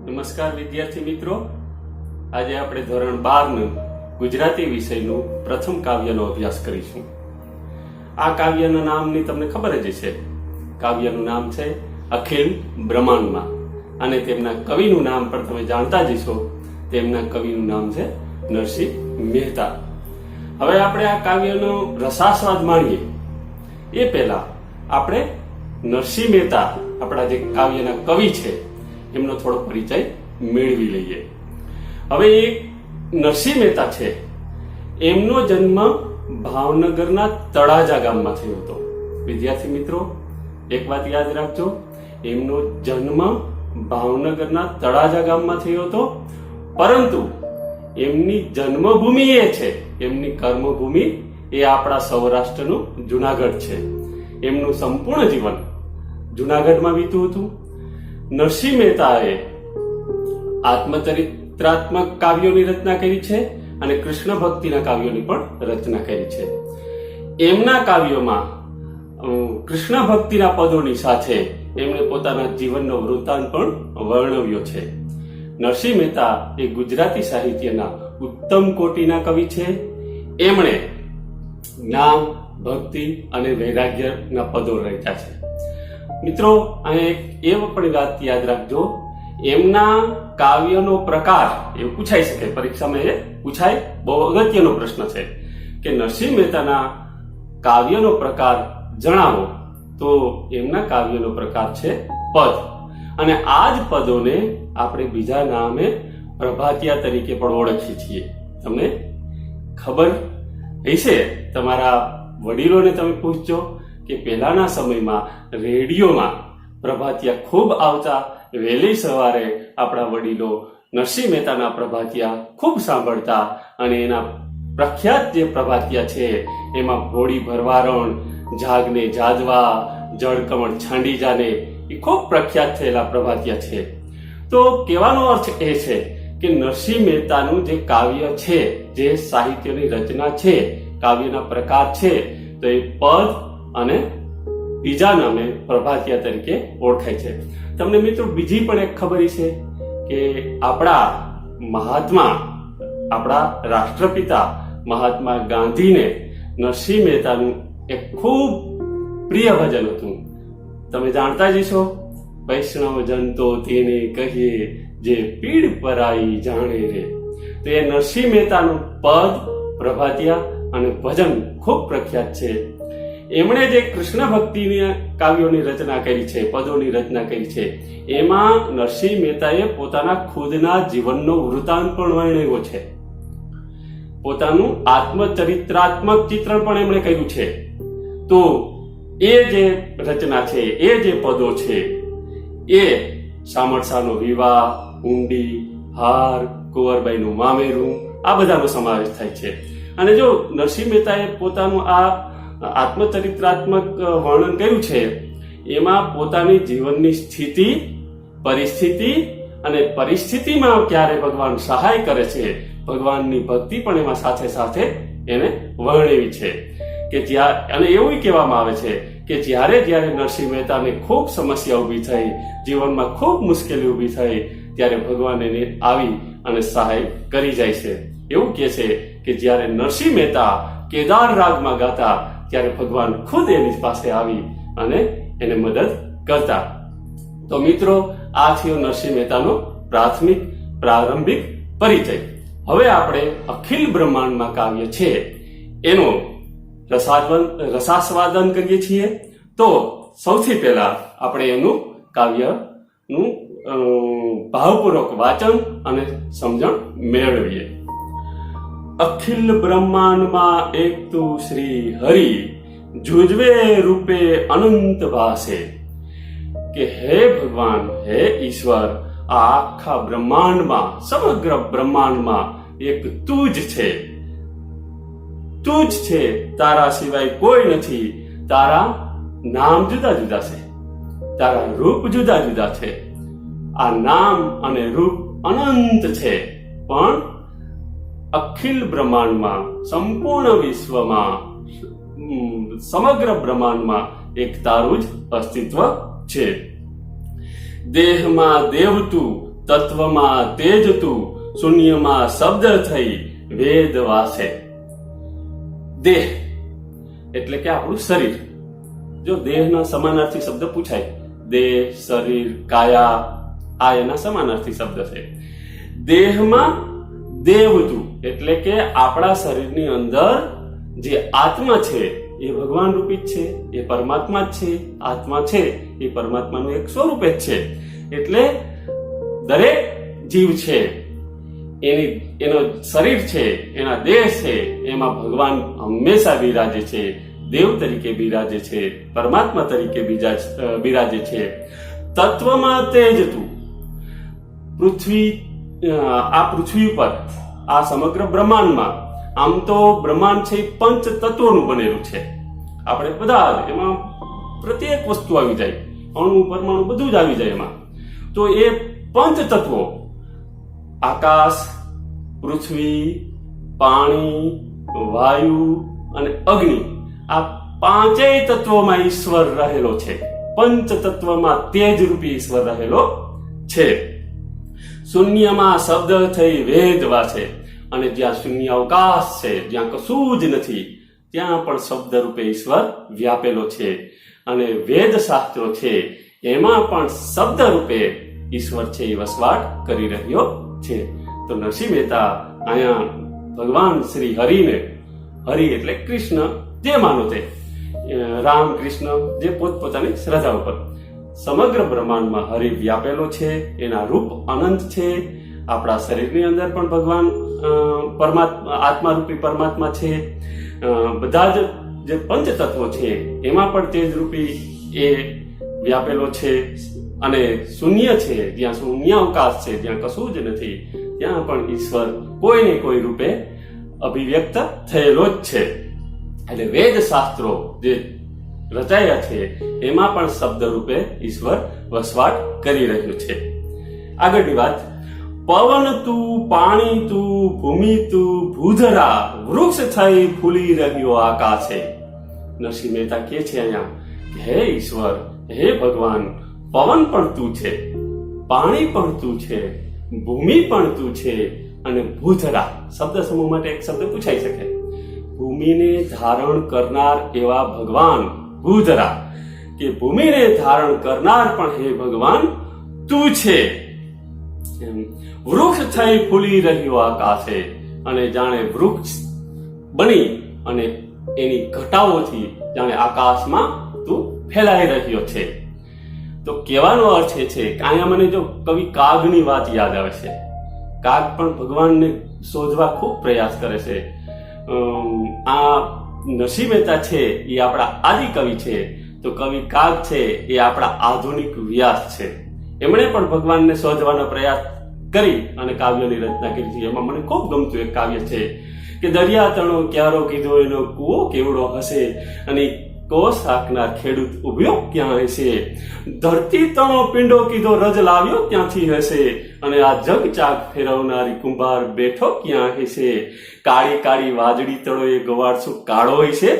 નમસ્કાર વિદ્યાર્થી મિત્રો, આજે આપણે ધોરણ 12નું ગુજરાતી વિષયનું પ્રથમ કાવ્યનો અભ્યાસ કરીશું. આ કાવ્યના નામની તમને ખબર જ છે. કાવ્યનું નામ છે અખિલ બ્રહ્માંડમાં અને તેમના કવિનું નામ પણ તમે જાણતા જ છો. તેમના કવિનું નામ છે નરસિંહ મહેતા. હવે આપણે આ કાવ્યનો રસાસ્વાદ માણીએ એ પહેલા આપણે નરસિંહ મહેતા, આપણા જે કાવ્યના કવિ છે, એમનો થોડો પરિચય મેળવી લઈએ. હવે એ નરસિંહ મહેતા છે, એમનો જન્મ ભાવનગરના તળાજા ગામમાં થયો હતો. વિદ્યાર્થી મિત્રો, એક વાત યાદ રાખજો, એમનો જન્મ ભાવનગરના તળાજા ગામમાં થયો હતો, પરંતુ એમની જન્મભૂમિ એ છે, એમની કર્મભૂમિ એ આપણા સૌરાષ્ટ્રનું જુનાગઢ છે. એમનું સંપૂર્ણ જીવન જુનાગઢમાં વીત્યું હતું. નરસિંહ મહેતાએ આત્મચરિત્રાત્મક કાવ્યોની રચના કરી છે અને કૃષ્ણ ભક્તિના કાવ્યોની પણ રચના કરી છે. એમના કાવ્યોમાં કૃષ્ણ ભક્તિના પદોની સાથે એમણે પોતાના જીવનનો વૃત્તાંત પણ વર્ણવ્યો છે. નરસિંહ મહેતા એ ગુજરાતી સાહિત્યના ઉત્તમ કોટીના કવિ છે. એમણે જ્ઞાન, ભક્તિ અને વૈરાગ્યના પદો રચ્યા છે. મિત્રો, અહીં એક પણ વાત યાદ રાખજો, એમના કાવ્યનો પ્રકાર એવું પૂછાઈ શકે, પરીક્ષામાં એ પૂછાય, બહુ અગત્યનો પ્રશ્ન છે કે નરસિંહ મહેતાના કાવ્યનો પ્રકાર જણાવો. તો એમના કાવ્યનો પ્રકાર છે પદ, અને આ જ પદોને આપણે બીજા નામે પ્રભાતિયા તરીકે પણ ઓળખીએ છીએ. તમને ખબર હશે, તમારા વડીલોને તમે પૂછજો કે પહેલાના સમયમાં રેડિયોમાં પ્રભાતિયા ખૂબ આવતા. વહેલી સવારે આપણા વડીલો નરસિંહ મહેતાના પ્રભાતિયા ખૂબ સાંભળતા, અને એના પ્રખ્યાત જે પ્રભાતિયા છે એમાં હોળી ભરવારણ, જાગને જાદવા, જળકમળ છાંડી જાને, એ ખૂબ પ્રખ્યાત થયેલા પ્રભાતિયા છે. તો કહેવાનો અર્થ એ છે કે નરસિંહ મહેતાનું જે કાવ્ય છે, જે સાહિત્યની રચના છે, કાવ્યના પ્રકાર છે, તો એ પદ અને બીજા નામે પ્રભાતિયા તરીકે ઓળખાય છે. તમને મિત્રો બીજી પણ એક ખબર છે કે આપણા મહાત્મા, આપણા રાષ્ટ્રપિતા મહાત્મા ગાંધીને નરસિંહ મહેતાનું એક ખૂબ પ્રિય ભજન હતું. તમે જાણતા જ છો, વૈષ્ણવ જન તો તેને કહીએ જે પીડ પરાઈ જાણે રે. તો એ નરસિંહ મહેતાનું પદ, પ્રભાતિયા અને ભજન ખૂબ પ્રખ્યાત છે. એમણે જે કૃષ્ણ ભક્તિની કાવ્યોની રચના કરી છે, પદોની રચના કરી છે, એમાં નરસિંહ મહેતાએ પોતાના ખુદના જીવનનો વૃત્તાંત પણ વર્ણવ્યો છે. પોતાનું આત્મચરિત્રાત્મક ચિત્રણ પણ એમણે કર્યું છે. તો એ જે રચના છે, એ જે પદો છે, એ સામળસાનો વિવાહ, ઊંડી, હાર, કુંવરબાઈનું મામેરું, આ બધાનો સમાવેશ થાય છે. અને જો નરસિંહ મહેતાએ પોતાનું આ આત્મચરિત્રાત્મક વર્ણન કર્યું છે, એમાં પોતાની જીવનની સ્થિતિ, પરિસ્થિતિ અને પરિસ્થિતિમાં ક્યારે ભગવાન સહાય કરે છે, ભગવાનની ભક્તિ પણ એમાં સાથે સાથે એને વર્ણવી છે. કે જ્યાં, અને એવું કહેવામાં આવે છે કે જ્યારે જ્યારે નરસિંહ મહેતાને ખૂબ સમસ્યા ઊભી થઈ, જીવનમાં ખૂબ મુશ્કેલી ઊભી થઈ, ત્યારે ભગવાન એને આવી અને સહાય કરી જાય છે. એવું કહે છે કે જ્યારે નરસિંહ મહેતા કેદાર રાગમાં ગાતા, ત્યારે ભગવાન ખુદ એની પાસે આવી અને એને મદદ કરતા. તો મિત્રો, આ થયો નરસિંહ મહેતાનો પ્રારંભિક પરિચય. હવે આપણે અખિલ બ્રહ્માંડમાં કાવ્ય છે એનો રસાસ્વાદન કરીએ છીએ. તો સૌથી પહેલા આપણે એનું કાવ્યનું ભાવપૂર્વક વાચન અને સમજણ મેળવીએ. અખિલ બ્રહ્માંડમાં એક તું શ્રી હરિ, જુજવે રૂપે અનંત ભાસે. કે હે ભગવાન, હે ઈશ્વર, આ આખા બ્રહ્માંડમાં, સમગ્ર બ્રહ્માંડમાં એક તું જ છે. તું જ છે, તારા સિવાય કોઈ નથી. તારા નામ જુદા જુદા છે, તારા રૂપ જુદા જુદા છે. આ નામ અને રૂપ અનંત છે, પણ અખિલ બ્રહ્માંડમાં, સંપૂર્ણ વિશ્વમાં, સમગ્ર બ્રહ્માંડમાં એક તારું જ અસ્તિત્વ છે. દેહમાં દેવ તું, તત્વમાં તેજ તું, શૂન્યમાં શબ્દ થઈ વેદ વાસે. દેહ એટલે કે આપણું શરીર. જો દેહના સમાનાર્થી શબ્દ પૂછાય, દેહ, શરીર, કાયા, આ એના સમાનાર્થી શબ્દ છે. દેહમાં દેવ તું એટલે કે આપણા શરીરની અંદર જે આત્મા છે એ ભગવાન રૂપી જ છે, એ પરમાત્મા જ છે. આત્મા છે એ પરમાત્માનું એક સ્વરૂપ જ છે. એટલે દરેક જીવ છે એનો શરીર છે, એના દેહ છે, એમાં ભગવાન હંમેશા બિરાજે છે. દેવ તરીકે બિરાજે છે, પરમાત્મા તરીકે બિરાજે છે. તત્વમાં તેજ તું, આ પૃથ્વી ઉપર, આ સમગ્ર બ્રહ્માંડમાં, આમ તો બ્રહ્માંડ છે પંચ તત્વોનું બનેલું છે. આપણે બધા એમાં પ્રત્યેક વસ્તુ આવી જાય, અણુ પરમાણુ બધું જ આવી જાય એમાં. તો એ પંચ તત્વો, આકાશ, પૃથ્વી, પાણી, વાયુ અને અગ્નિ, આ પાંચેય તત્વોમાં ઈશ્વર રહેલો છે. પંચ તત્વમાં તેજ રૂપી ઈશ્વર રહેલો છે. શૂન્યમાં શબ્દ થઈ વેદ વાસે. અને જ્યાં શૂન્ય અવકાશ છે, જ્યાં કશું જ નથી, ત્યાં પણ શબ્દ રૂપે ઈશ્વર વ્યાપેલો છે. અને વેદ શાસ્ત્રો છે એમાં પણ શબ્દ રૂપે ઈશ્વર છે એ વસવાટ કરી રહ્યો છે. તો નરસિંહ મહેતા અહીંયા ભગવાન શ્રી હરિને, હરિ એટલે કૃષ્ણ, જે માનો તે, રામ, કૃષ્ણ, જે પોતપોતાની શ્રદ્ધા ઉપર, સમગ્ર બ્રહ્માંડમાં હરિ વ્યાપેલો છે. એના રૂપ અનંત છે. આપણા શરીરની અંદર પણ ભગવાન પરમાત્મા, આત્મા રૂપી પરમાત્મા છે. બધા જ જે પંચ તત્વો છે એમાં પણ તેજ રૂપી એ વ્યાપેલો છે. અને શૂન્ય છે, જ્યાં શૂન્ય અવકાશ છે, જ્યાં કશું જ નથી, ત્યાં પણ ઈશ્વર કોઈ ને કોઈ રૂપે અભિવ્યક્ત થયેલો જ છે. એટલે વેદ શાસ્ત્રો જે રચાયા છે એમાં પણ શબ્દ રૂપે ઈશ્વર વસવાટ કરી રહ્યું છે. આગળની વાત, પવન તું, પાણી તું, ભૂમિ તું, ભૂધરા, વૃક્ષ થઈ ફૂલી રહ્યો આકાશે. નરસિંહ મહેતા કહે છે અહીંયા કે હે ઈશ્વર, હે ભગવાન, પવન પણ તું છે, પાણી પણ તું છે, ભૂમિ પણ તું છે, અને ભૂધરા. શબ્દ સમૂહ માટે એક શબ્દ પૂછાઈ શકે. ભૂમિને ધારણ કરનાર એવા ભગવાન ભૂધરા, કે ભૂમિને ધારણ કરનાર પણ હે ભગવાન તું છે. વૃક્ષ થઈ ફૂલી રહ્યો આકાશે. અને જાણે વૃક્ષ બની અને એની ઘટાઓથી જાણે આકાશમાં તું ફેલાઈ રહ્યો છે. તો કહેવાનો અર્થ એ છે કે અહીંયા મને જો કવિ કાગની વાત યાદ આવે છે. કાગ પણ ભગવાનને શોધવા ખૂબ પ્રયાસ કરે છે. આ નરસિંહ મહેતા છે એ આપણા આદિ કવિ છે, તો કવિ કાગ છે એ આપણા આધુનિક વ્યાસ છે. એમણે પણ ભગવાનને શોધવાનો પ્રયાસ કરી અને કાવ્યોની રચના કરી છે. એમાં મને ખૂબ ગમતું એક કાવ્ય છે કે દરિયા તણો ક્યારો કીધો એનો કૂવો કેવડો હશે, અને કોસ હાંકનાર ખેડૂત ઉભ્યો ક્યાં હશે. ધરતી તણો પીંડો કીધો રજ લાવ્યો ક્યાંથી હશે, અને આ જગ ચાક ફેરવનારી કુંભાર બેઠો ક્યાં હશે. કાળી કાળી વાજળી તળો એ ગોવાળ શું કાળો હશે,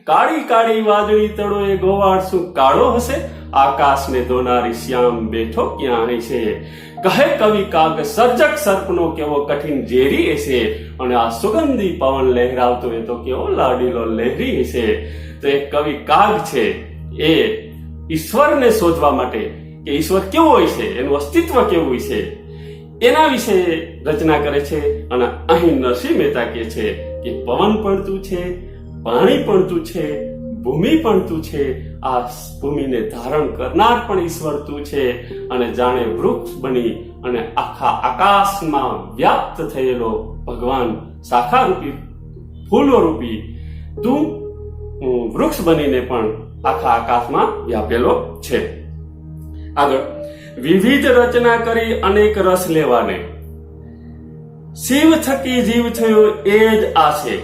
કાળી કાળી વાજળી તળો એ ગોવાળ શું કાળો હશે. આકાશને દોનારી શ્યામ બેઠો ક્યાં હશે. કહે કવિ કાગ સર્જક સર્પનો કેવો કઠિન ઝેરી હશે, અને આ સુગંધી પવન લહેરાવતો એ તો કેવો લાડીલો લહેરી હશે. તો એક કવિ કાગ છે એ ઈશ્વરને શોધવા માટે કે ઈશ્વર કેવો હોય છે, એનું અસ્તિત્વ કેવું હોય છે, એના વિશે રચના કરે છે. અને અહીં નરસિંહ મહેતા કહે છે કે પવન પણ તું છે, પાણી પણ તું છે, ભૂમિ પણ તું છે, આ ભૂમિને ધારણ કરનાર પણ ઈશ્વર તું છે. અને જાણે વૃક્ષ બની અને આખા આકાશમાં વ્યાપ્ત થયેલો ભગવાન શાખા રૂપી, ફૂલો રૂપી તું વૃક્ષ બનીને પણ આખા આકાશમાં વ્યાપેલો છે. આગળ, વિવિધ રચના કરી અનેક રસ લેવાને, શિવ થકી જીવ થયો એ જ આ છે.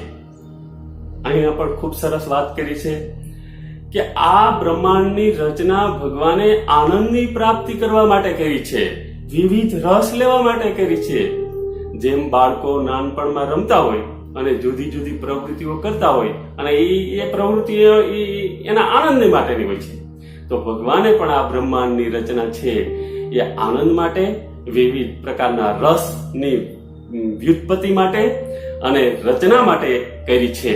અહીંયા પણ ખૂબ સરસ વાત કરી છે કે આ બ્રહ્માંડની રચના ભગવાને આનંદની પ્રાપ્તિ કરવા માટે કરી છે, વિવિધ રસ લેવા માટે કરી છે. જેમ બાળકો નાનપણમાં રમતા હોય અને જુદી જુદી પ્રવૃત્તિઓ કરતા હોય, અને એ પ્રવૃત્તિઓ એના આનંદ માટેની હોય છે, તો ભગવાને પણ આ બ્રહ્માંડની રચના છે એ આનંદ માટે વિવિધ પ્રકારના રસની વ્યુત્પત્તિ માટે અને રચના માટે કરી છે.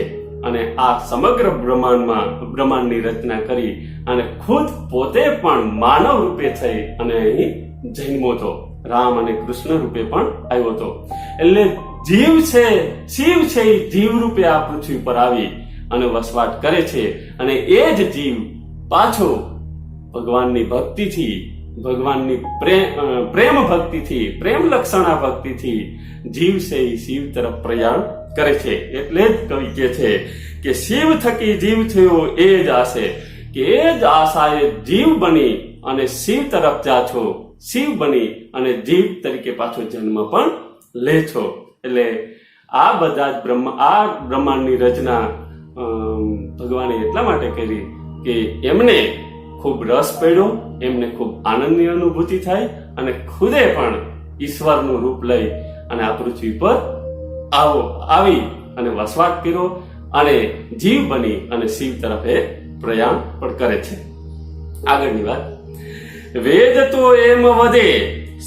અને આ સમગ્ર બ્રહ્માંડની રચના કરી અને ખુદ પોતે પણ માનવ રૂપે થઈ અને અહીં જન્મો હતો. રામ અને કૃષ્ણ રૂપે પણ આવ્યો હતો. એટલે જીવ છે, શિવ છે, એ જીવ રૂપે આ પૃથ્વી પર આવી અને વસવાટ કરે છે. અને એ જ જીવ પાછો ભગવાનની ભક્તિથી, ભગવાનની પ્રેમ ભક્તિથી, પ્રેમ લક્ષણા ભક્તિથી જીવ છે એ શિવ તરફ પ્રયાણ કરે છે. એટલે જ કવિ કહે છે કે શિવ થકી જીવ થયો એ જ આશે, કે એ જ આશાએ જીવ બની અને શિવ તરફ જા છો, શિવ બની અને જીવ તરીકે પાછો જન્મ પણ લે છો. એટલે આ બધા જ બ્રહ્માંડની રચના ભગવાને એટલા માટે કરી કે એમને ખૂબ રસ પડ્યો, એમને ખૂબ આનંદની અનુભૂતિ થાય અને ખુદે પણ ઈશ્વરનું રૂપ લઈ અને આ પૃથ્વી પર આવી અને વસવાટ કર્યો અને જીવ બની અને શિવ તરફ એ પ્રયાણ પણ કરે છે. આગળની વાત, વેદ તો એમ વધે,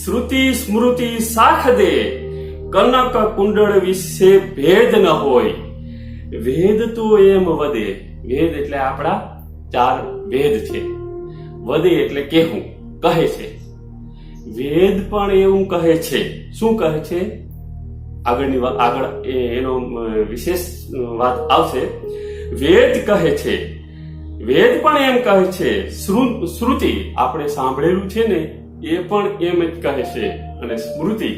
શ્રુતિ સ્મૃતિ સાખ દે, કનક કુંડળ વિશે ભેદ ન હોય. વેદ તો એમ વધે, વેદ એટલે આપણા 4 વેદ છે. વધે એટલે કહેવું, કહે છે. વેદ પણ એવું કહે છે. શું કહે છે? આગળ એનો વિશેષ વાત આવશે. વેદ કહે છે, વેદ પણ એમ કહે છે, શ્રુતિ આપણે સાંભળેલું છે ને એ પણ એમ જ કહે છે. અને સ્મૃતિ,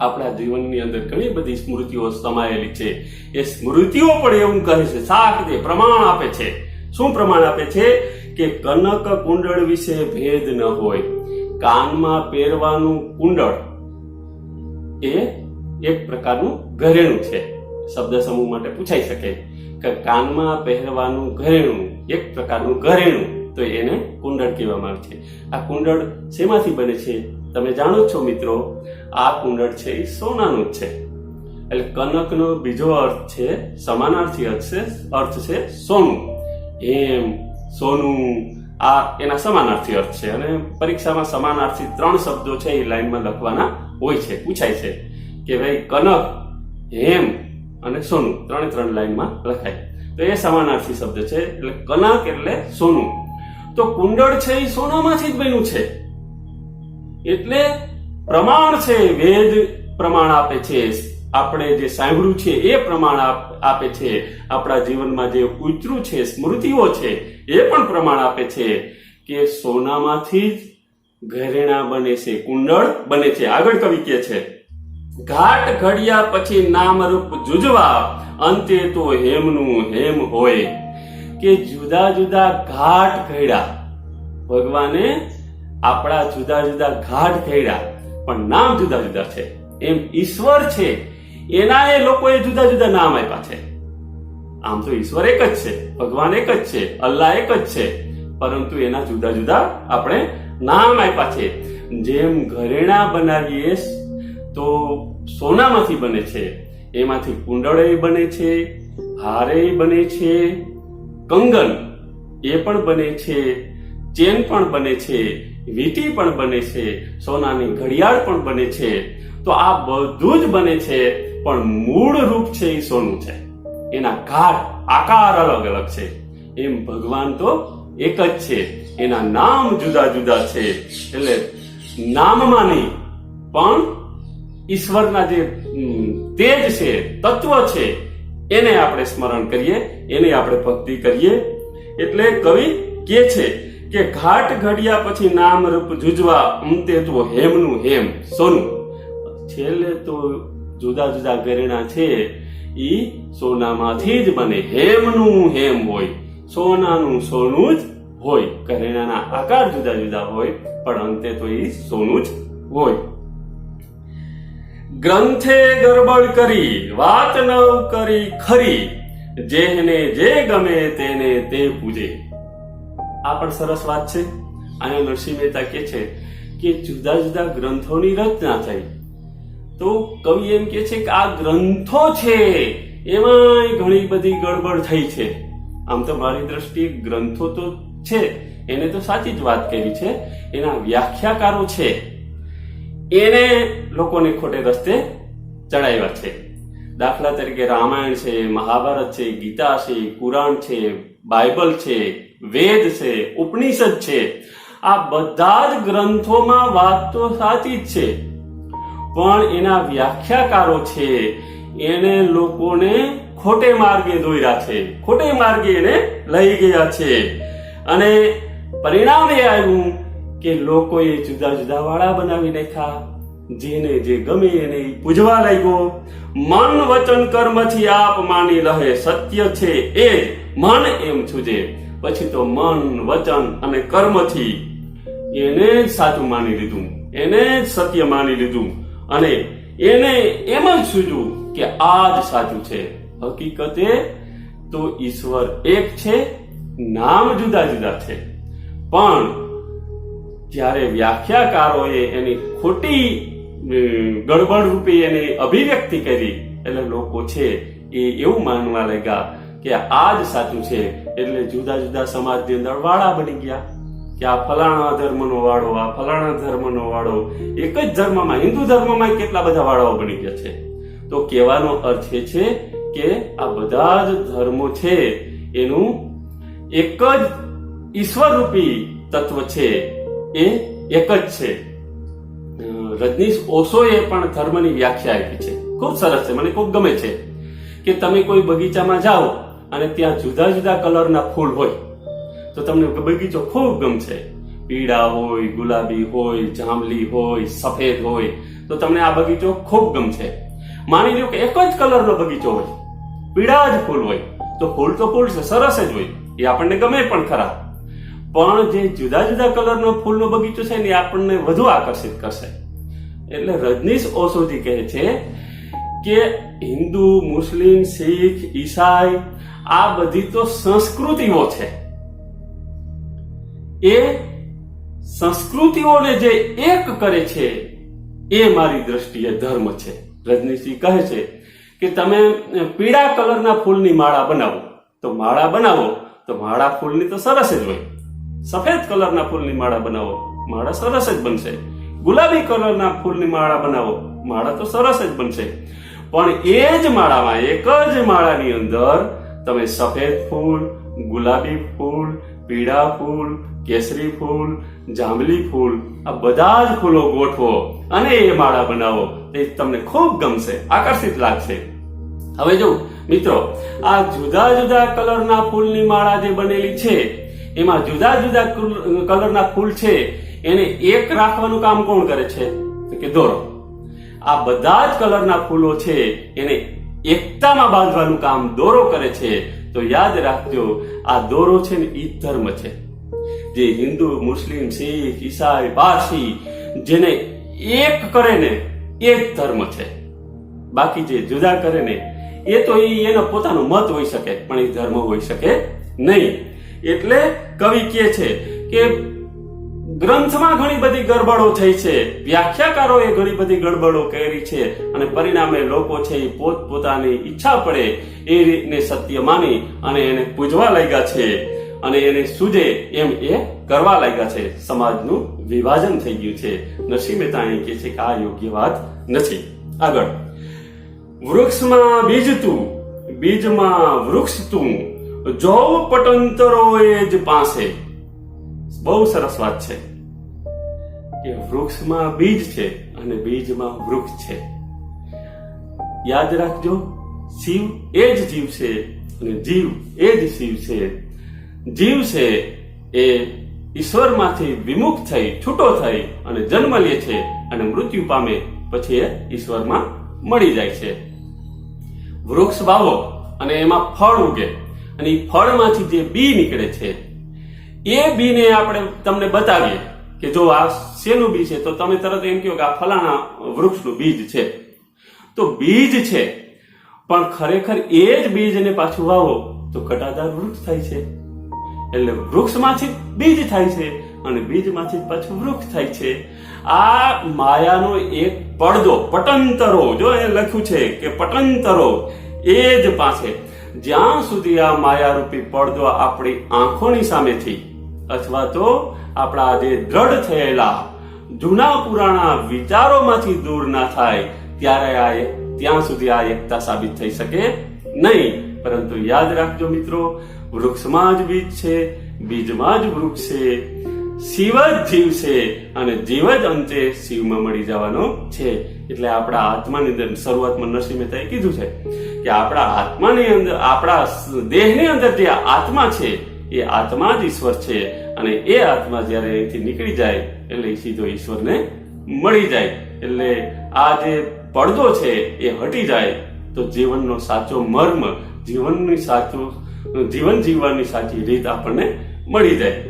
આપણા જીવનની અંદર ઘણી બધી સ્મૃતિઓ સમાયેલી છે, એ સ્મૃતિઓ પણ એવું કહે છે. સાખ દે, પ્રમાણ આપે છે. શું પ્રમાણ આપે છે? કે કનક કુંડળ વિશે ભેદ ન હોય. કાનમાં પહેરવાનું કુંડળ એ એક પ્રકારનું ઘરેણું છે. શબ્દ સમૂહ માટે પૂછાઈ શકે કે કાનમાં પહેરવાનું ઘરેણું, એક પ્રકારનું ઘરેણું, તો એને કુંડળ કહેવામાં આવે છે. આ કુંડળ શેમાંથી બને છે? તમે જાણો છો મિત્રો, આ કુંડળ છે એ સોનાનું જ છે. એટલે કનકનો બીજો અર્થ છે, સમાનાર્થી અર્થ છે સોનું. એમ, સોનું, આ એના સમાનાર્થી અર્થ છે. અને પરીક્ષામાં સમાનાર્થી 3 શબ્દો છે એ લાઈનમાં લખવાના હોય છે, પૂછાય છે કે ભાઈ કનક, હેમ અને સોનું 3 લાઈનમાં લખાય. તો એ સમાનાર્થી શબ્દ છે. એટલે કનક એટલે સોનું. તો કુંડળ છે એ સોનામાંથી જ બન્યું છે. એટલે પ્રમાણ છે, વેદ પ્રમાણ આપે છે. આપણે જે સાંભળ્યું છે એ પ્રમાણ આપે છે. આપણા જીવનમાં જે ઉતર્યું છે, સ્મૃતિઓ છે, એ પણ પ્રમાણ આપે છે કે સોનામાંથી જ ઘરેણા બને છે, કુંડળ બને છે. આગળ કવિ કહે છે, ઘાટ ઘડ્યા પછી નામરૂપ જુજવા, અંતે તો હેમનું હેમ હોય. કે જુદા જુદા ઘાટ ઘડ્યા, ભગવાને આપણા જુદા જુદા ઘાટ ઘડ્યા, પણ નામ જુદા જુદા છે. એમ ઈશ્વર છે, એના એ લોકોએ જુદા જુદા નામ આપ્યા છે. આમ તો ઈશ્વર એક જ છે, ભગવાન એક જ છે, અલ્લાહ એક જ છે, પરંતુ એના જુદા જુદા આપણે નામ આપ્યા છે. જેમ ઘરેણા બનાવીએ તો સોનામાંથી બને છે, એમાંથી કુંડળ બને છે, હારે બને છે, કંગન એ પણ બને છે, ચેન પણ બને છે, વીંટી પણ બને છે, સોનાની ઘડિયાળ પણ બને છે. તો આ બધું જ બને છે, પણ મૂળ રૂપ છે એ સોનું છે. એના ઘાટ, આકાર અલગ અલગ છે. એમ ભગવાન તો એક જ છે, એના નામ જુદા જુદા છે. એટલે નામમાં નહીં, પણ ઈશ્વરના જે તેજ છે, તત્વ છે, એને આપણે સ્મરણ કરીએ, એને આપણે ભક્તિ કરીએ. એટલે કવિ કહે છે કે ઘાટ ઘડ્યા પછી નામ રૂપ જુજવા, અંતે તો હેમનું હેમ સોનું. છેલ્લે તો જુદા જુદા ઘરેણા છે ઈ સોનામાંથી જ બને. હેમનું હેમ હોય, સોનાનું સોનું જ હોય. ઘરેણાના આકાર જુદા જુદા હોય, પણ અંતે તો ઈ સોનું જ હોય. ગ્રંથે ગરબડ કરી, વાત ન કરી ખરી, જેને જે ગમે તેને તે પૂજે. આ પણ સરસ વાત છે. અને નરસિંહ મહેતા કહે છે કે જુદા જુદા ગ્રંથોની રચના થઈ, તો કવિ એમ કહે છે કે આ ગ્રંથો છે એમાં ઘણી બધી ગડબડ થઈ છે. આમ તો મારી દ્રષ્ટિએ ગ્રંથો તો છે, એને તો સાચી જ વાત કરી છે. એના વ્યાખ્યાકારો છે, એને લોકોને ખોટે રસ્તે ચડાવ્યા છે. દાખલા તરીકે રામાયણ છે, મહાભારત છે, ગીતા છે, કુરાન છે, બાઇબલ છે, વેદ છે, ઉપનિષદ છે. આ બધા જ ગ્રંથોમાં વાત તો સાચી જ છે, પણ એના વ્યાખ્યાકારો છે એને લોકોને ખોટે માર્ગે દોર્યા છે, ખોટે માર્ગે એને લઈ ગયા છે. અને પરિણામ એ આવ્યું કે લોકોએ જુદા જુદા વાળા બનાવી નાખ્યા. જેને જે ગમે એને પૂજવા લાગ્યો. મન વચન કર્મથી આપ માની રહે, સત્ય છે એ જ મન એમ છૂજે. પછી તો મન વચન અને કર્મથી એને જ સાચું માની લીધું, એને જ સત્ય માની લીધું અને એને એમ જ સૂજ્યું કે આ જ સાચું છે. હકીકતે તો ઈશ્વર એક છે, નામ જુદા જુદા છે, પણ જ્યારે વ્યાખ્યાકારોએ એની ખોટી ગડબડ રૂપે એની અભિવ્યક્તિ કરી એટલે લોકો છે એ એવું માનવા લાગ્યા કે આ જ સાચું છે. એટલે જુદા જુદા સમાજની અંદર વાળા બની ગયા કે આ ફલાણા ધર્મનો વાળો, આ ફલાણા ધર્મનો વાળો. એક જ ધર્મમાં, હિન્દુ ધર્મમાં કેટલા બધા વાળાઓ બની ગયા છે. તો કહેવાનો અર્થ એ છે કે આ બધા જ ધર્મો છે એનું એક જ ઈશ્વરરૂપી તત્વ છે, એ એક જ છે. રજનીશ ઓશોએ પણ ધર્મની વ્યાખ્યા આપી છે, ખૂબ સરસ છે, મને ખૂબ ગમે છે. કે તમે કોઈ બગીચામાં જાઓ અને ત્યાં જુદા જુદા કલરના ફૂલ હોય તો તમને બગીચો ખૂબ ગમશે. પીળા હોય, ગુલાબી હોય, જાંબલી હોય, સફેદ હોય, તો તમને આ બગીચો ખૂબ ગમશે. માની લો કે એક જ કલરનો બગીચો હોય, પીળા જ ફૂલ હોય, તો ફૂલ છે, સરસ જ હોય, એ આપણને ગમે પણ ખરા. પણ જે જુદા જુદા કલરનો ફૂલનો બગીચો છે ને એ આપણને વધુ આકર્ષિત કરશે. એટલે રજનીશ ઓશોજી કહે છે કે હિન્દુ, મુસ્લિમ, શીખ, ઈસાઈ આ બધી તો સંસ્કૃતિઓ છે. એ સંસ્કૃતિઓને જે એક કરે છે એ મારી દ્રષ્ટિએ ધર્મ છે. રજનીશજી કહે છે કે તમે પીળા કલરના ફૂલની માળા બનાવો તો માળા ફૂલની તો સરસ જ હોય. સફેદ કલરના ફૂલની માળા બનાવો, માળા સરસ જ બનશે. ગુલાબી કલરના ફૂલની માળા બનાવો, માળા તો સરસ જ બનશે. પણ એ જ માળામાં, એક જ માળાની અંદર તમે સફેદ ફૂલ, ગુલાબી ફૂલ, પીળા ફૂલ, કેસરી ફૂલ, જાંબલી ફૂલ આ બધા જ ફૂલો ગોઠવો અને એ માળા બનાવો, તે તમને ખૂબ ગમશે, આકર્ષિત લાગશે. હવે જો મિત્રો, આ જુદા જુદા કલરના ફૂલની માળા જે બનેલી છે એમાં જુદા જુદા કલરના ફૂલ છે એને એક રાખવાનું કામ કોણ કરે છે? તો કે દોરો. આ બધા જ કલરના ફૂલો છે એને એકતામાં બાંધવાનું કામ દોરો કરે છે. તો યાદ રાખજો, આ દોરો છે ને ઈ ધર્મ છે. જે હિન્દુ, મુસ્લિમ, શીખ, ઈસાઈ, પારસી જેને એક કરે ને એ જ ધર્મ છે. બાકી જે જુદા કરે ને એ તો એનો પોતાનો મત હોઈ શકે પણ એ ધર્મ હોઈ શકે નહીં. એટલે કવિ કહે છે કે ગ્રંથમાં ઘણી બધી ગડબડો થઈ છે, વ્યાખ્યાકારોએ ઘણી બધી ગડબડો કરી છે અને પરિણામે લોકો છે એ પોતપોતાની ઈચ્છા પડે એ રીતને સત્ય માની અને એને પૂજવા લાગ્યા છે અને એને સૂજે એમ એ કરવા લાગ્યા છે. સમાજનું વિભાજન થઈ ગયું છે. નરસિંહ મહેતા અહીં કહે છે કે આ યોગ્ય વાત નથી. આગળ, વૃક્ષમાં બીજ તું, બીજમાં વૃક્ષ તું, જોવ પટંતરો એ જ પાસે. બહુ સરસ વાત છે કે વૃક્ષમાં બીજ છે અને બીજમાં વૃક્ષ છે. યાદ રાખજો, શિવ એ જ જીવ છે અને જીવ એ જ શિવ છે. જીવ છે એ ઈશ્વરમાંથી વિમુખ થઈ, છૂટો થઈ અને જન્મ લે છે અને મૃત્યુ પામે પછી એ ઈશ્વરમાં મળી જાય છે. વૃક્ષ વાવો અને એમાં ફળ ઉગે અને એ ફળમાંથી જે બી નીકળે છે એ બીને આપણે તમને બતાવીએ કે જો આ શેનું બી છે તો તમે તરત એમ કહો કે આ ફલાણા વૃક્ષનું બીજ છે. તો બીજ છે, પણ ખરેખર એ જ બીજને પાછું વાવો તો ઘટાદાર વૃક્ષ થાય છે. એટલે વૃક્ષમાંથી બીજ થાય છે અને બીજમાંથી પાછું વૃક્ષ થાય છે. આ માયાનો એક પડદો, પટંતરો, જો એ લખ્યું છે કે પટંતરો એ જ પાસે. જ્યાં સુધી આ માયારૂપી પડદો આપણી આંખોની સામેથી અથવા તો આપણા જે દ્રઢ થયેલા જૂના પુરાણા વિચારોમાંથી દૂર ના થાય ત્યાં સુધી આ એકતા સાબિત થઈ શકે નહીં. પરંતુ યાદ રાખજો મિત્રો, વૃક્ષમાં જ બીજ છે, બીજમાં જ વૃક્ષ છે, શિવ જ જીવ છે અને જીવ જ અંતે શિવમાં મળી જવાનો છે. એટલે આપણા આત્માની અંદર શરૂઆતમાં નરસિંહ મહેતાએ કીધું છે કે આપણા આત્માની અંદર, આપણા દેહની અંદર જે આત્મા છે એ આત્મા જ ઈશ્વર છે અને એ આત્મા જ્યારે અહીંથી નીકળી જાય એટલે સીધો ઈશ્વરને મળી જાય. એટલે આ જે પડદો છે એ હટી જાય તો જીવનનો સાચો મર્મ, જીવન જીવવાની સાચી રીત આપણને મળી જાય.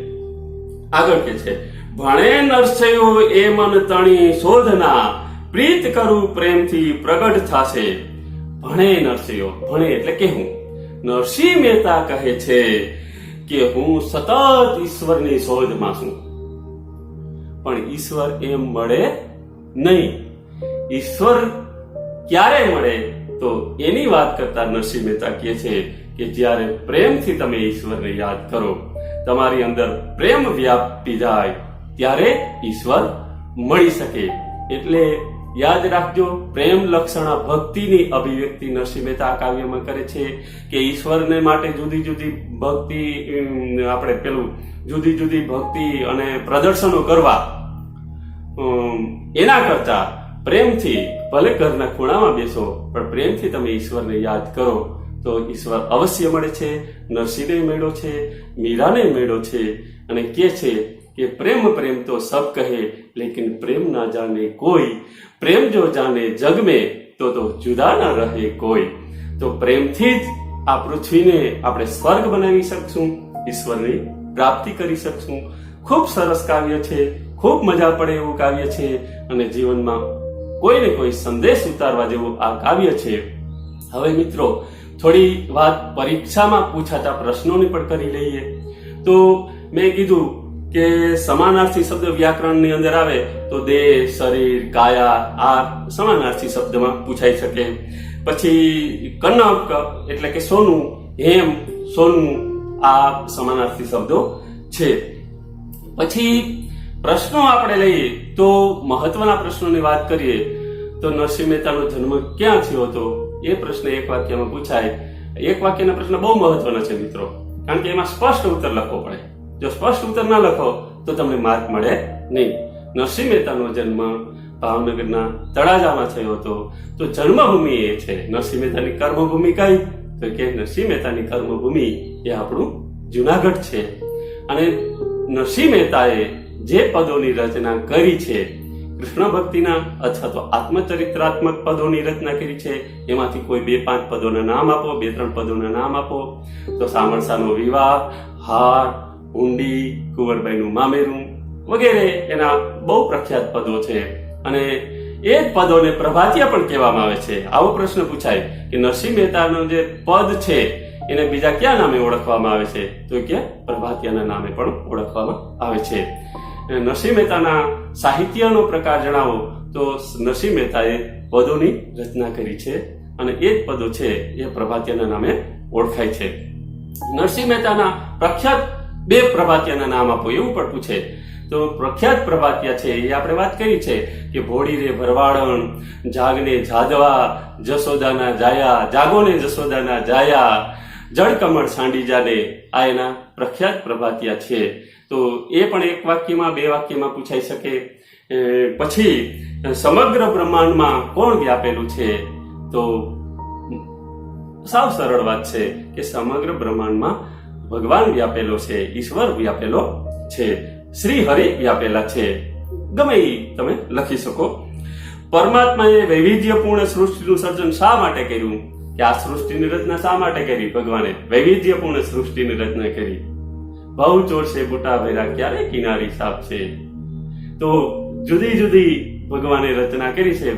આગળ કે છે, ભણે નરસયો એ મન તણી શોધના, પ્રીત કરું પ્રેમથી પ્રગટ થાશે. ભણે નરસયો, ભણે એટલે કે હું, નરસિંહ મહેતા કહે છે કે હું સતત ઈશ્વરની શોધમાં છું, પણ ઈશ્વર એમ મળે નહીં. ઈશ્વર ક્યારે મળે તો એની વાત કરતા નરસિંહ મહેતા કહે છે કે જ્યારે પ્રેમથી તમે ઈશ્વરને યાદ કરો, તમારી અંદર પ્રેમ વ્યાપી જાય ત્યારે ઈશ્વર મળી શકે. એટલે યાદ રાખજો, પ્રેમ લક્ષણા ભક્તિની અભિવ્યક્તિ નરસિંહ મહેતા કાવ્યમાં કરે છે કે ઈશ્વરને માટે જુદી જુદી ભક્તિ, આપણે જુદી જુદી ભક્તિ અને પ્રદર્શનો કરવા એના કરતા પ્રેમથી, ભલે ઘરના ખૂણામાં બેસો પણ પ્રેમથી તમે ઈશ્વરને યાદ કરો તો ઈશ્વર અવશ્ય મળે છે. નરસિંહને મળ્યો છે, મીરાને મળ્યો છે અને કહે છે કે પ્રેમ પ્રેમ તો સબ કહે લેકિન પ્રેમ ના જાને કોઈ, પ્રેમ જો જાને જગ में તો જુદા ના રહે કોઈ. તો પ્રેમથી જ આ પૃથ્વીને આપણે સ્વર્ગ બનાવી શકશું, ઈશ્વરની પ્રાપ્તિ કરી શકશું. ખૂબ સરસ કાવ્ય છે, ખૂબ મજા પડે એવું કાવ્ય છે અને જીવનમાં કોઈને કોઈ સંદેશ ઉતારવા જેવું આ કાવ્ય છે. હવે મિત્રો થોડી વાત પરીક્ષામાં પૂછાતા પ્રશ્નોની પણ કરી લઈએ. તો મેં કીધું કે સમાનાર્થી શબ્દ વ્યાકરણની અંદર આવે તો દેહ, શરીર, કાયા આ સમાનાર્થી શબ્દમાં પૂછાઈ શકે. પછી કનક એટલે કે સોનું, હેમ, સોનું આ સમાનાર્થી શબ્દો છે. પછી પ્રશ્નો આપણે લઈએ તો મહત્વના પ્રશ્નોની વાત કરીએ તો નરસિંહ મહેતાનો જન્મ ક્યાં થયો હતો એ પ્રશ્ન એક વાક્યમાં પૂછાય. એક વાક્યના પ્રશ્ન બહુ મહત્વના છે મિત્રો, કારણ કે એમાં સ્પષ્ટ ઉત્તર લખવો પડે. જો સ્પષ્ટ ઉત્તર ના લખો તો તમને માર્ક મળે નહીં. નરસિંહ મહેતાનો જન્મ ભાવનગરના તળાજામાં થયો હતો. તો જન્મભૂમિ એ છે. નરસિંહ મહેતાની કર્મભૂમિ કઈ? તો કે નરસિંહ મહેતાની કર્મભૂમિ એ આપણું જુનાગઢ છે. અને નરસિંહ મહેતાએ જે પદોની રચના કરી છે, કૃષ્ણ ભક્તિના અથવા તો આત્મચરિત્રાત્મક પદોની રચના કરી છે, એમાંથી કોઈ 2-5 પદોના નામ આપો, 2-3 પદોના નામ આપો. તો સામરસાનો વિવાહ, હાર, હુંડી, કુંવરબાઈનું મામેરું વગેરે એના બહુ પ્રખ્યાત પદો છે. અને એ જ પદોને પ્રભાતિયા પણ કહેવામાં આવે છે. આવો પ્રશ્ન પૂછાય કે નરસિંહ મહેતાનો જે પદ છે એને બીજા કયા નામે ઓળખવામાં આવે છે? તો કે પ્રભાતિયાના નામે પણ ઓળખવામાં આવે છે. નરસિંહ મહેતાના સાહિત્યનો પ્રકાર જણાવો તો નરસિંહ મહેતાએ પદોની રચના કરી છે અને એ જ પદો છે એ પ્રભાતિયાના નામે ઓળખાય છે. નરસિંહ મહેતાના પ્રખ્યાત 2 પ્રભાતિયાના નામ આપો એવું પણ પૂછે તો પ્રખ્યાત પ્રભાતિયા છે એ આપણે વાત કરી છે કે ભોળી રે ભરવાડણ, જાગને જાદવા, જસોદાના જાયા, જાગોને જસોદાના જાયા, જળકમળ સાંડી જાને, આ એના પ્રખ્યાત પ્રભાતિયા છે. તો એ પણ એક વાક્યમાં 2 વાક્યમાં પૂછાઈ શકે. પછી સમગ્ર બ્રહ્માંડમાં કોણ વ્યાપેલું છે? તો સાવ સરળ વાત છે કે સમગ્ર બ્રહ્માંડમાં ભગવાન વ્યાપેલો છે, ઈશ્વર વ્યાપેલો છે, શ્રી હરિ વ્યાપેલા છે. ગમે એ તમે લખી શકો. પરમાત્માએ વૈવિધ્યપૂર્ણ સૃષ્ટિનું સર્જન શા માટે કર્યું? કે આ સૃષ્ટિની રચના શા માટે કરી? ભગવાને વૈવિધ્યપૂર્ણ સૃષ્ટિની રચના કરી. ભાવ ચોરશે બુટા ભેરા ક્યારે કિનારી સાપ છે. તો જુદી જુદી ભગવાને રચના કરી છે,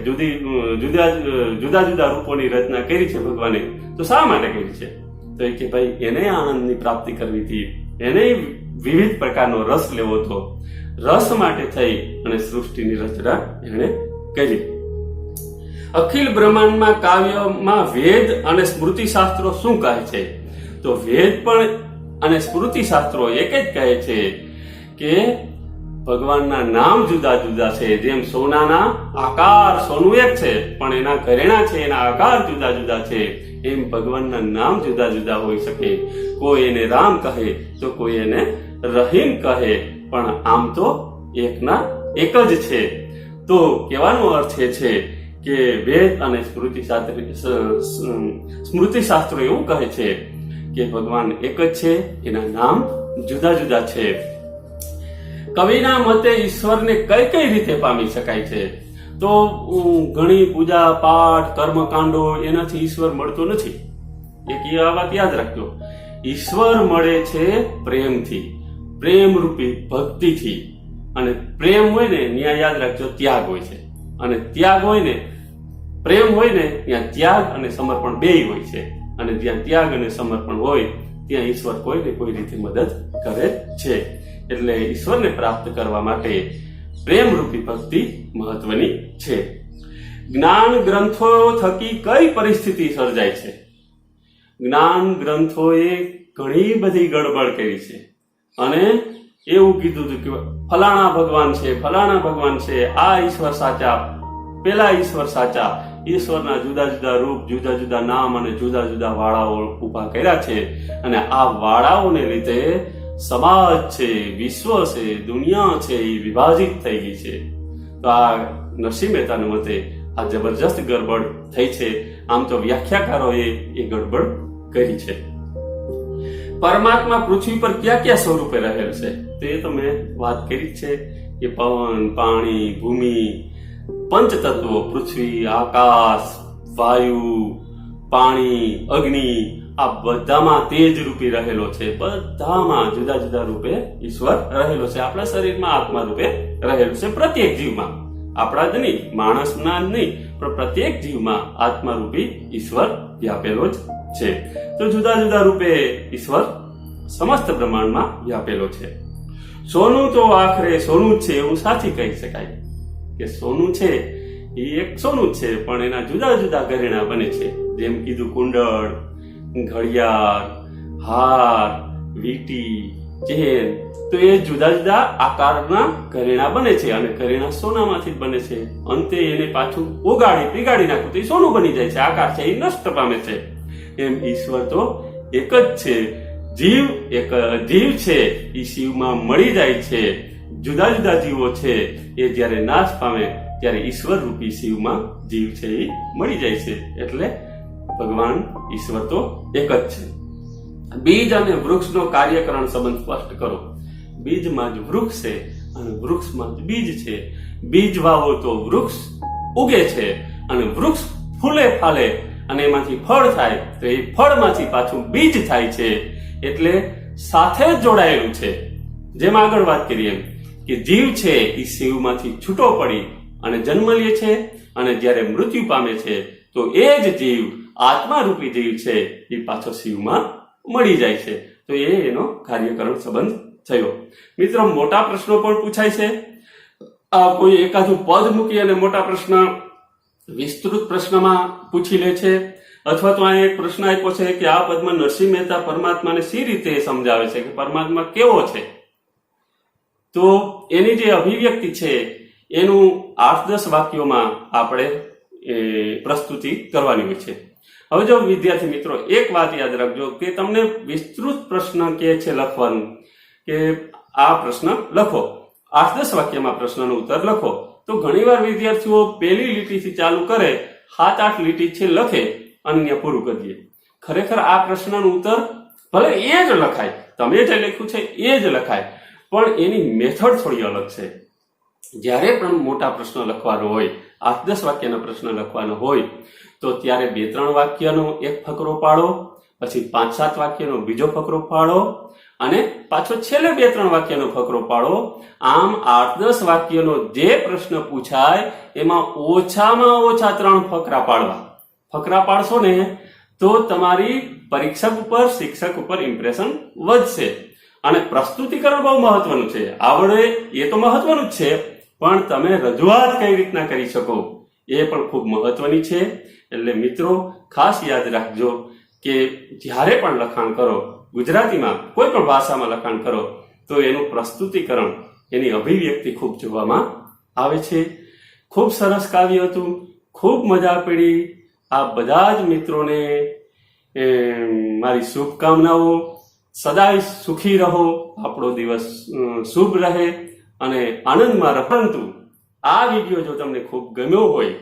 જુદા જુદા રૂપોની રચના કરી છે ભગવાને. તો શા માટે કરી છે? તો એ કે ભાઈ એને આનંદની પ્રાપ્તિ કરવી હતી, એને વિવિધ પ્રકારનો રસ લેવો હતો. રસ માટે થઈ અને સૃષ્ટિની રચના એને કરી. અખિલ બ્રહ્માંડમાં કાવ્યમાં વેદ અને સ્મૃતિ શાસ્ત્રો શું કહે છે? તો વેદ પણ અને સ્મૃતિ શાસ્ત્રો એક જ કહે છે કે ભગવાનના નામ જુદા જુદા છે. જેમ સોનાના આકાર, સોનું એક છે પણ એના ઘરેણા છે, એના આકાર જુદા જુદા છે, એમ ભગવાનના નામ જુદા જુદા હોઈ શકે. કોઈ એને રામ કહે તો કોઈ એને રહીમ કહે, પણ આમ તો એકના એક જ છે. તો કહેવાનો અર્થ એ છે કે વેદ અને સ્મૃતિ શાસ્ત્રો એવું કહે છે કે ભગવાન એક જ છે, એના નામ જુદા જુદા છે. કવિના મતે ઈશ્વરને કઈ કઈ રીતે પામી શકાય છે? તો ઘણી પૂજા પાઠ કર્મકાંડો એનાથી ઈશ્વર મળતો નથી. એક આ વાત યાદ રાખજો. ઈશ્વર મળે છે પ્રેમથી, પ્રેમ રૂપી ભક્તિથી. અને પ્રેમ હોય ને ત્યાં યાદ રાખજો ત્યાગ હોય છે, અને ત્યાગ હોય ને પ્રેમ હોય ને ત્યાં ત્યાગ અને સમર્પણ બેય હોય છે. અને જ્યાં ત્યાગ અને સમર્પણ હોય ત્યાં ઈશ્વર કોઈ ને કોઈ રીતે મદદ કરે છે. એટલે ઈશ્વરને પ્રાપ્ત કરવા માટે પ્રેમ રૂપી ભક્તિ મહત્વની છે. જ્ઞાન ગ્રંથો થકી કઈ પરિસ્થિતિ સર્જાય છે? જ્ઞાન ગ્રંથોએ ઘણી બધી ગડબડ કરી છે અને એવું કીધું હતું કે ફલાણા ભગવાન છે, ફલાણા ભગવાન છે, આ ઈશ્વર સાચા, પેલા ઈશ્વર સાચા. ઈશ્વરના જુદા જુદા રૂપ, જુદા જુદા નામ અને જુદા જુદા વાળાઓ ઉભા કર્યા છે. અને આ વાળાઓને લીધે સમાજ છે, વિશ્વ છે, દુનિયા છે, એ વિભાજિત થઈ ગઈ છે. તો આ નરસિંહ મહેતાના મતે આ જબરજસ્ત ગડબડ થઈ છે. આમ તો વ્યાખ્યાકારોએ એ ગડબડ કરી છે. પરમાત્મા પૃથ્વી પર ક્યાં ક્યાં સ્વરૂપે રહેલ છે તે તો મેં વાત કરી છે કે પવન, પાણી, ભૂમિ, પંચતત્વો, પૃથ્વી, આકાશ, વાયુ, પાણી, અગ્નિ, આ બધામાં તેજ રૂપી રહેલો છે. બધામાં જુદા જુદા રૂપે ઈશ્વર રહેલો છે. આપણા શરીરમાં આત્મા રૂપે રહેલું છે. પ્રત્યેક જીવમાં, આપણા જ નહીં, માણસના જ નહીં, પણ પ્રત્યેક જીવમાં આત્મા રૂપી ઈશ્વર વ્યાપેલો જ છે. તો જુદા જુદા રૂપે ઈશ્વર સમસ્ત બ્રહ્માંડમાં વ્યાપેલો છે. સોનું તો આખરે સોનું જ છે એવું સાચી કહી શકાય કે સોનું છે એ એક સોનું જ છે, પણ એના જુદા જુદા ઘરેણા બને છે. જેમ કીધું કુંડળ, ઘડિયાળ, હાર, વીટી, ચેન, તો એ જુદા જુદા આકારના ઘરેણા બને છે. અને ઘરેણા સોનામાંથી જ બને છે. અંતે એને પાછું ઓગાળી પીગાળી નાખું તો એ સોનું બની જાય છે. આકાર છે એ નષ્ટ પામે છે. એમ ઈશ્વર તો એક જ છે. જીવ એક જીવ છે એ શિવમાં મળી જાય છે. જુદા જુદા જીવો છે એ જ્યારે નાશ પામે ત્યારે ઈશ્વર રૂપી શિવમાં જીવ છે એ મળી જાય છે. એટલે ભગવાન ઈશ્વર તો એક જ છે. બીજ અને વૃક્ષનો કાર્યકરણ સંબંધ સ્પષ્ટ કરો. બીજમાં જ વૃક્ષ છે અને વૃક્ષમાં જ બીજ છે. બીજ વાવો તો વૃક્ષ ઉગે છે, અને વૃક્ષ ફૂલે ફાલે અને એમાંથી ફળ થાય તો એ ફળમાંથી પાછું બીજ થાય છે. એટલે સાથે જ જોડાયેલું છે. જેમ આગળ વાત કરીએ એમ કે જીવ છે એ શિવમાંથી છૂટો પડી અને જન્મ લે છે, અને જ્યારે મૃત્યુ પામે છે તો એ જ જીવ, આત્મા રૂપી જીવ છે એ પાછો શિવમાં મળી જાય છે. તો એનો કાર્યકરણ સંબંધ થયો. મિત્રો, મોટા પ્રશ્નો પણ પૂછાય છે. આ કોઈ એકાદું પદ મૂકી અને મોટા પ્રશ્ન વિસ્તૃત પ્રશ્નમાં પૂછી લે છે. અથવા તો આ એક પ્રશ્ન આપ્યો છે કે આ પદમાં નરસિંહ મહેતા પરમાત્માને સી રીતે સમજાવે છે કે પરમાત્મા કેવો છે? તો એની જે અભિવ્યક્તિ છે એનું 8-10 વાક્યોમાં આપણે પ્રસ્તુતિ કરવાની હોય છે. હવે જો વિદ્યાર્થી મિત્રો, એક વાત યાદ રાખજો કે તમને વિસ્તૃત પ્રશ્ન કે છે લખવાનું, કે આ પ્રશ્ન લખો, 8-10 વાક્યમાં પ્રશ્નનો ઉત્તર લખો. તો ઘણીવાર વિદ્યાર્થીઓ પહેલી લીટીથી ચાલુ કરે, 7-8 લીટી છે લખે અને ત્યાં પૂરું કરી દે. ખરેખર આ પ્રશ્નનું ઉત્તર ભલે એ જ લખાય, તમે જે લખ્યું છે એ જ લખાય, પણ એની મેથડ થોડી અલગ છે. જ્યારે પણ મોટા પ્રશ્ન લખવાનો હોય, 8-10 વાક્યનો પ્રશ્ન લખવાનો હોય, તો ત્યારે 2-3 વાક્યનો એક ફકરો પાડો, પછી 5-7 વાક્યનો બીજો ફકરો પાડો, અને પાછો છેલ્લે 2-3 વાક્યનો ફકરો પાડો. આમ 8-10 વાક્યનો જે પ્રશ્ન પૂછાય એમાં ઓછામાં ઓછા 3 ફકરા પાડવા. ફકરા પાડશો ને તો તમારી પરીક્ષક ઉપર, શિક્ષક ઉપર ઇમ્પ્રેશન વધશે. અને પ્રસ્તુતિકરણ બહુ મહત્વનું છે. આવડે એ તો મહત્વનું જ છે, પણ તમે રજૂઆત કઈ રીતના કરી શકો એ પણ ખૂબ મહત્વની છે. એટલે મિત્રો, ખાસ યાદ રાખજો કે જ્યારે પણ લખાણ કરો, ગુજરાતીમાં કોઈ પણ ભાષામાં લખાણ કરો, તો એનું પ્રસ્તુતિકરણ એની અભિવ્યક્તિ ખૂબ જોવામાં આવે છે. ખૂબ સરસ કાવ્ય હતું, ખૂબ મજા પડી. આ બધા જ મિત્રોને મારી શુભકામનાઓ. સદાય સુખી રહો, આપણો દિવસ શુભ રહે અને આનંદમાં રહો. પરંતુ આ વિડીયો જો તમને ખૂબ ગમ્યો હોય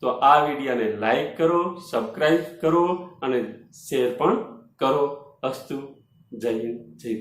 તો આ વિડીયોને લાઈક કરો, સબસ્ક્રાઇબ કરો અને શેર પણ કરો. અસ્તુ. જય હિન્દ, જય ભારત.